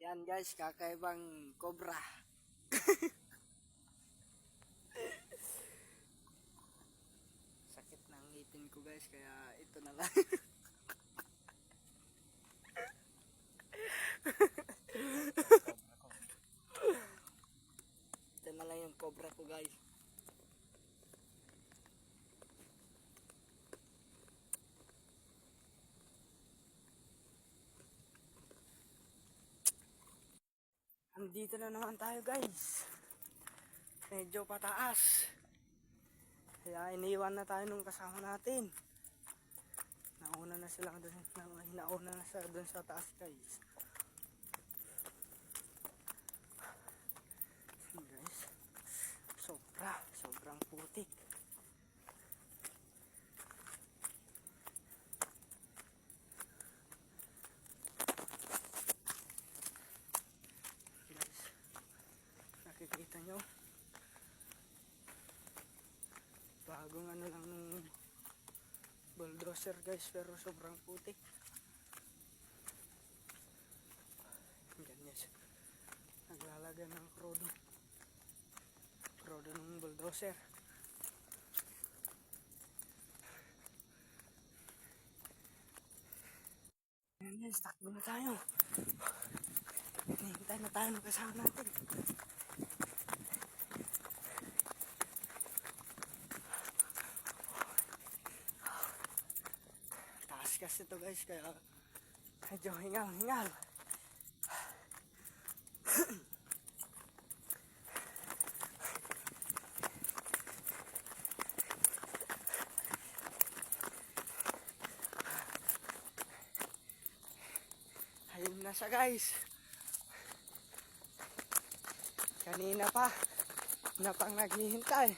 Yan guys, kakaibang cobra. Sakit ng ngipin ko guys, kaya ito na lang. Ito na lang yung cobra ko guys. Andito na naman tayo guys. Medyo pataas. Kaya iniwan na tayo nung kasama natin. Nauna na sila doon, nauna na sila doon sa taas guys. Guys, sobrang putik. Guys, nakikita nyo, bagong ano lang nung bulldozer guys, pero sobrang putik. Ganyan siya, naglalagay ng krodo ng bulldozer. Yan guys, takbo na tayo. Hinihintay na tayo ng kasama natin. Taas kasi ito guys, kaya medyo hingal. Ayun na siya guys. Kanina pa na pang naghihintay.